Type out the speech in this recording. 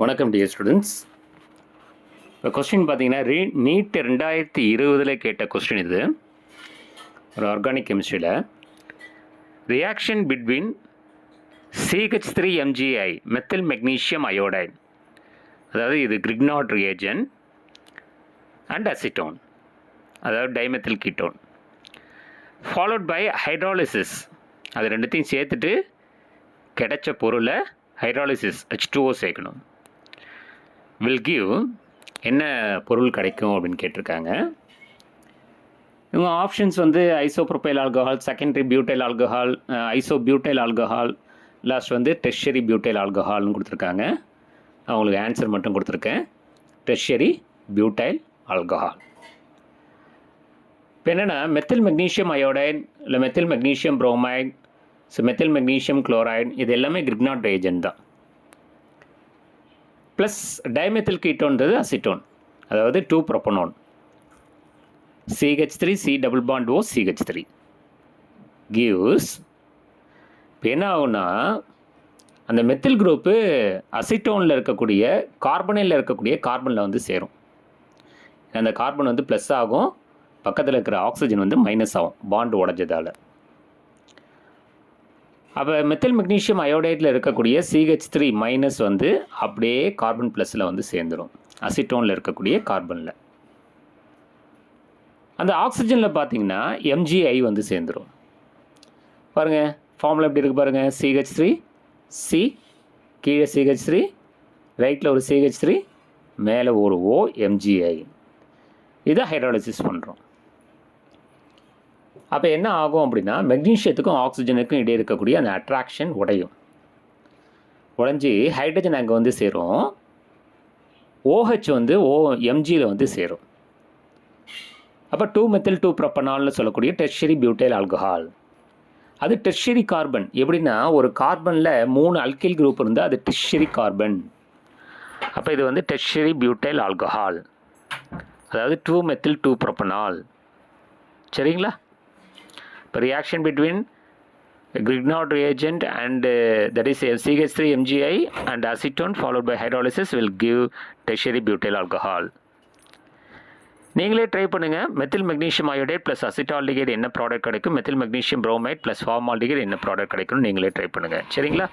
வணக்கம் dear students. இப்போ question பார்த்தீங்கன்னா நீட் 2020 கேட்ட கொஸ்டின் இது. ஒரு ஆர்கானிக் கெமிஸ்ட்ரியில் reaction between CH3MgI methyl magnesium iodide, அதாவது இது கிரிக்னாட் ரியேஜன், அண்ட் அசிட்டோன், அதாவது dimethyl ketone, followed by hydrolysis. அது ரெண்டுத்தையும் சேர்த்துட்டு கிடைச்ச பொருளை ஹைட்ராலிசிஸ் H2O சேர்க்கணும். வில் கிவ் என்ன பொருள் கிடைக்கும் அப்படின்னு கேட்டிருக்காங்க. இவங்க ஆப்ஷன்ஸ் வந்து isopropyl alcohol, secondary butyl alcohol, isobutyl alcohol, last வந்து டெர்ஷரி பியூட்டைல் ஆல்கஹால்னு கொடுத்துருக்காங்க. நான் உங்களுக்கு ஆன்சர் மட்டும் கொடுத்துருக்கேன், டெர்ஷரி பியூட்டைல் ஆல்கஹால். இப்போ என்னென்னா மெத்தில் மெக்னீஷியம் அயோடைடு இல்லை methyl magnesium bromide, so methyl magnesium chloride, இது எல்லாமே கிரிக்னாட் ரியேஜன் தான். ப்ளஸ் டைமெத்தில் கீட்டோன்றது அசிட்டோன், அதாவது 2-புரோப்பனோன், CH3 C double bond O CH3 gives. இப்போ என்ன ஆகுனா அந்த மெத்தில் குரூப்பு அசிட்டோனில் இருக்கக்கூடிய கார்பனில் இருக்கக்கூடிய கார்பனில் வந்து சேரும். அந்த கார்பன் வந்து ப்ளஸ் ஆகும், பக்கத்தில் இருக்கிற ஆக்சிஜன் வந்து மைனஸ் ஆகும் பாண்டு உடஞ்சதால். அப்போ மெத்தில் மெக்னீஷியம் அயோடைடில் இருக்கக்கூடிய CH3 மைனஸ் வந்து அப்படியே கார்பன் ப்ளஸில் வந்து சேர்ந்துடும் அசிட்டோனில் இருக்கக்கூடிய கார்பனில். அந்த ஆக்சிஜனில் பார்த்தீங்கன்னா MgI வந்து சேர்ந்துடும். பாருங்கள் ஃபார்முலா எப்படி இருக்குது பாருங்கள், CH3 C, கீழே CH3, ரைட்டில் ஒரு CH3, மேலே ஒரு O, MgI. இதை ஹைட்ராலிசிஸ் பண்ணுறோம். அப்போ என்ன ஆகும் அப்படின்னா மெக்னீஷியத்துக்கும் ஆக்சிஜனுக்கும் இடையே இருக்கக்கூடிய அந்த அட்ராக்ஷன் உடையும், உடஞ்சி ஹைட்ரஜன் அங்கே வந்து சேரும், OH வந்து Mgயில் வந்து சேரும். அப்போ 2-மெத்தில்-2-புரோப்பனால்னு சொல்லக்கூடிய டெர்ஷரி பியூட்டைல் ஆல்கஹால். அது டெர்ஷரி கார்பன். எப்படின்னா ஒரு கார்பனில் 3 அல்கைல் குரூப் இருந்தால் அது டெர்ஷரி கார்பன். அப்போ இது வந்து டெர்ஷரி பியூட்டைல் ஆல்கஹால், அதாவது 2-மெத்தில்-2-புரோப்பனால். சரிங்களா? இப்போ reaction between Grignard reagent and that is CH3MgI and acetone followed by hydrolysis will give tertiary butyl alcohol. நீங்களே ட்ரை பண்ணுங்கள். Methyl magnesium iodide plus acetaldehyde என்ன ப்ராடக்ட் கிடைக்கும், methyl magnesium bromide plus formaldehyde என்ன product கிடைக்கும்னு நீங்களே try பண்ணுங்கள். சரிங்களா?